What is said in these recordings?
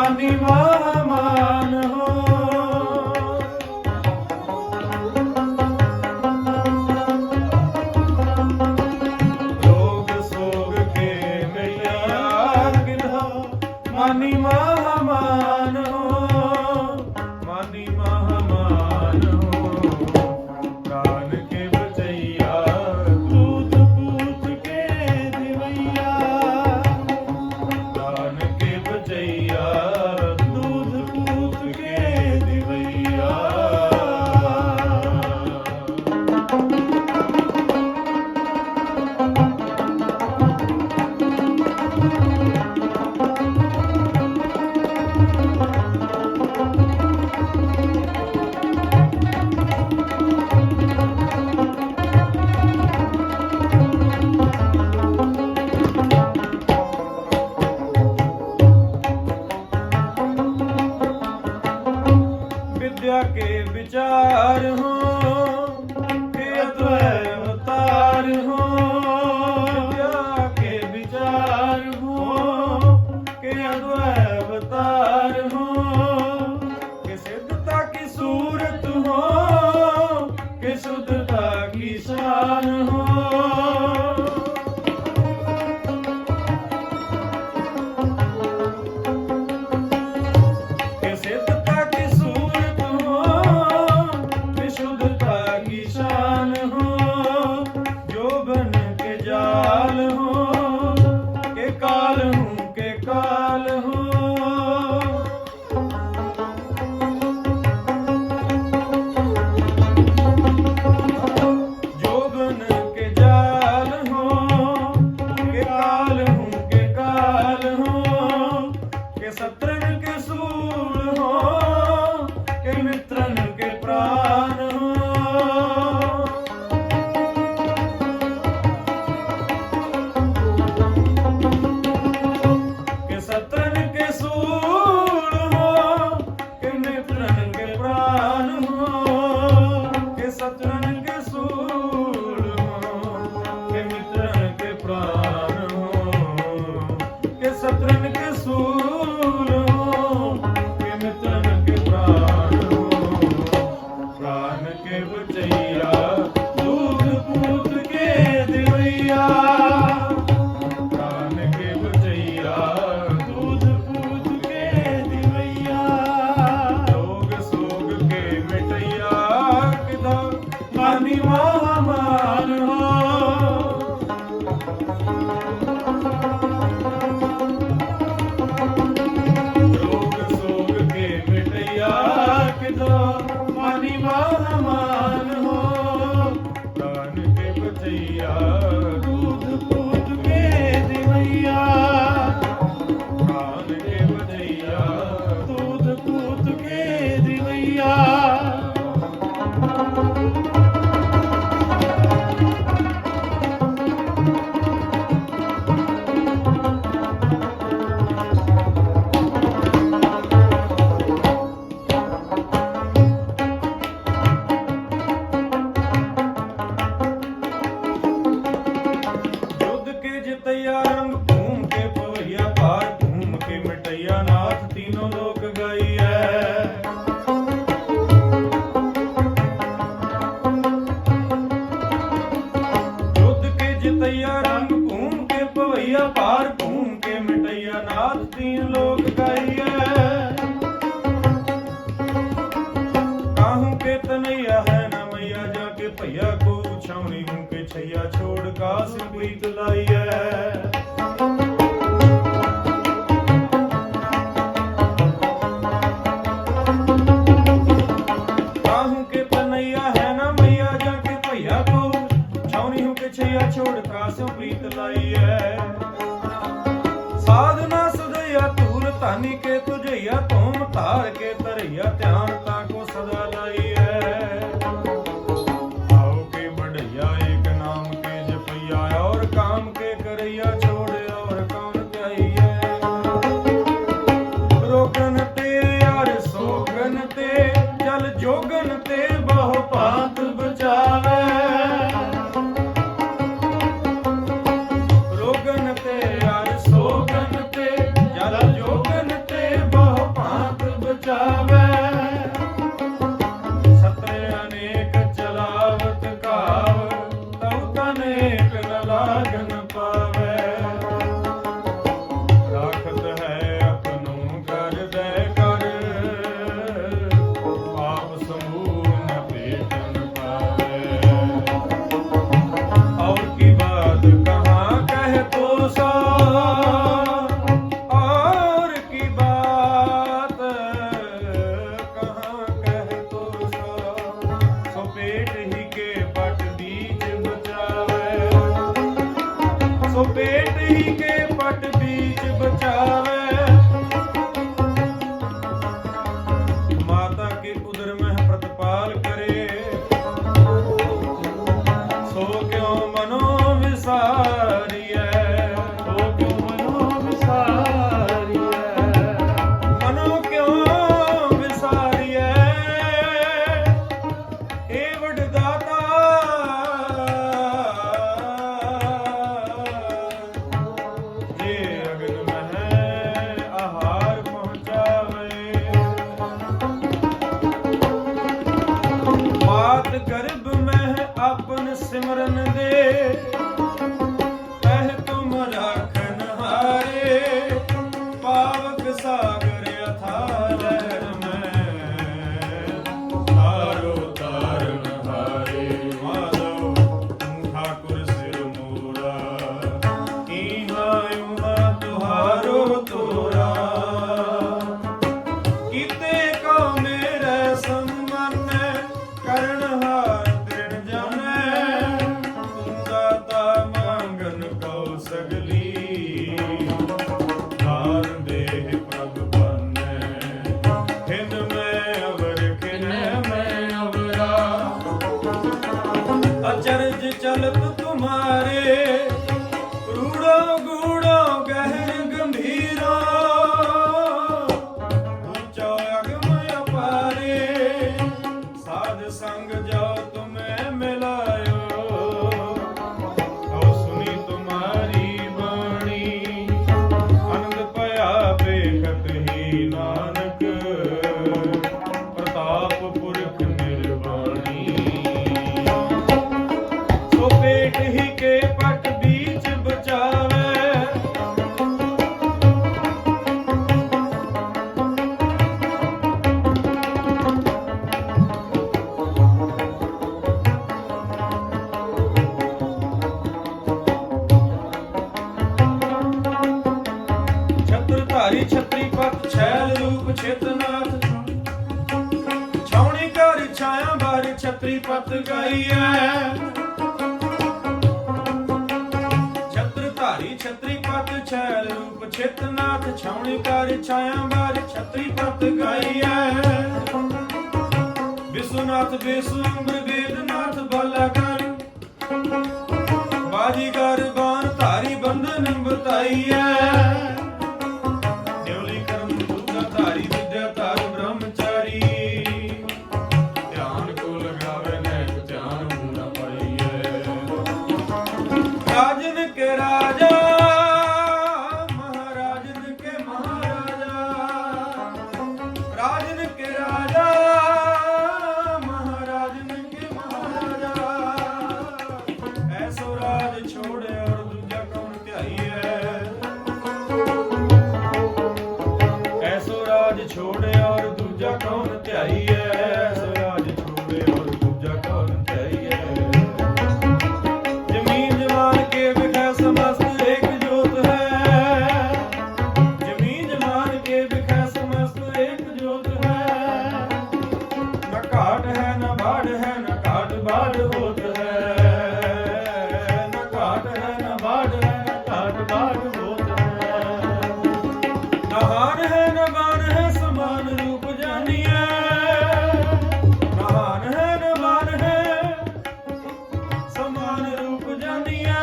मानी महामान हो। रोग सोग के मैया गिधा मानी महामान हो, मानी महामान हो। प्राण के बचैया दूध पूत के दिवैया, प्राण के बचैया दूध पूत के दिवैया। विद्या के विचार हो के अद्वैत अवतार हो, विद्या के विचार हो के अद्वैत अवतार हो। के सिद्धता की सूरत हो के शुद्धता की शान हो। के सिद्धता की सूरत हो के शुद्धता की शान हो। जो बन के जाल हो के काल हूँ के काल हो। जो बन के जाल हो के काल हूँ के काल हो। के शत्रन के सूल हो के मित्रन के प्राण हो। के शत्रन के सूल हो के मित्रन के प्राण हो। के शत्रन के सूल हो के मित्रन के प्राण हो। के शत्रन के सूल हो के मित्रन के प्राण हो। प्राण के बचैया दूध पूत के दिवैया, प्राण के बचैया दूध पूत के दिवैया। रोग सोग के मिटैया किधा मानी महामान हो। रोग सोग के मिटैया किधा मानी महामान हो। प्राण के बचैया दूध पूत के दिवैया, प्राण के बचैया दूध पूत के दिवैया। युद्ध के जितैया रंग घूम के पवैया पार घूम के मिटैया नाथ तीनों लोक गई है। युद्ध के जितैया रंग घूम के पवैया पार घूम के मिटैया नाथ तीन लोक गई है। काहू के तनैया है न मैया जाके भैया को छावनी हूँ के छैया छोड़ काश प्रीत लाई है। काहू के तनैया है न मैया जाके भैया को छावनी हूँ के छैया छोड़ काश प्रीत लाई है। साधना सदैया तूर तानी के तुझैया तुम तार के तरैया ध्यान ताको सदा लाई है। आओ के बढ़ैया एक नाम के जपैया और काम के करैया छोड़े और कौन त्याई है। रोगन ते यार सोगन ते जल जोगन ते बहु पात बचावे। रोगन ते यार सोगन ते जल जोगन ते बहु सागर अथाह लहर में तारो तारण हारे माधव तू ठाकुर सिर मोरा ईहा यूहा तुहारो तोरा कीते को मेरे सम्मन करण हार दृढ़ जाने तू दाता मांगन को सगली दान देह प्रभ बन्ने हिंद में अवर खिन में अवरा अचरज चलत तुम्हारे रूड़ो गूढ़ो गहन गंभीरा ऊंचा अगम अपारे साध संग जो तुम्हें मिलायो और सुनी तुम्हारी वाणी आनंद पया बेखत ही नानक प्रताप पुरख निर्वाणी सो पेट ही के पट बीच बचावे छत्रधारी छत्रीपत छैल रूप छेतनाथ छावनी कर छाया बारी छत्रीपत गाइए छत्रधारी छत्रीपत छैल रूप छेतनाथ छावनी कर छाया बारी छत्रीपत गाइए विश्वनाथ विश्वम्बर वेदनाथ बालाकर बाजीगर बाण धारी बंधन बताइए न्योली कर्म दूजा धारी विद्या धार ब्रह्मचारी ध्यान को लगावे नैक ध्यान न पाइए राजन के राजा महाराजन के महाराजा राजन के राजा महाराजन के महाराजा ऐसो राज छोड़े और दूजा कौन त्याइए ऐसो राज छोड़े और दूजा कौन त्याइए ऐसो राज छोड़े और दूजा कौन त्याइए जमीन जमान के बिखा समस्त एक जोत है जमीन जमान के बिखा समस्त एक जोत है न काट है न बाढ़ है न काट बाढ़ होत है न काट है न बाढ़ है न काट बाढ़ होत है न हार है न बाण है समान रूप जानिए न हार है न बाण है समान रूप जानिए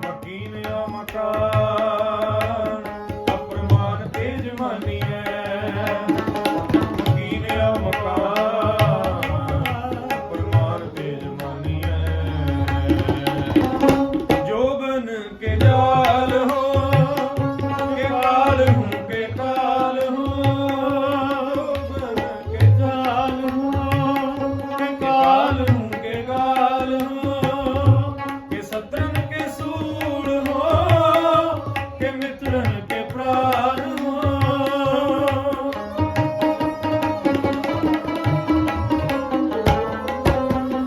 मकीन या मकान अप्रमाण तेज मानिए मकीन या मकान अप्रमाण तेज मानिए जोबन के जाल हो के काल हूँ के काल हूँ जोबन के जाल हूँ के काल हूँ के काल हूँ के शत्रन के सूर हो के मित्रन के प्राण हो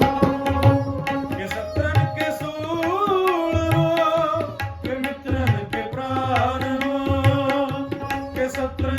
के शत्रन के सूर हो के मित्रन के प्राण हो के शत्रन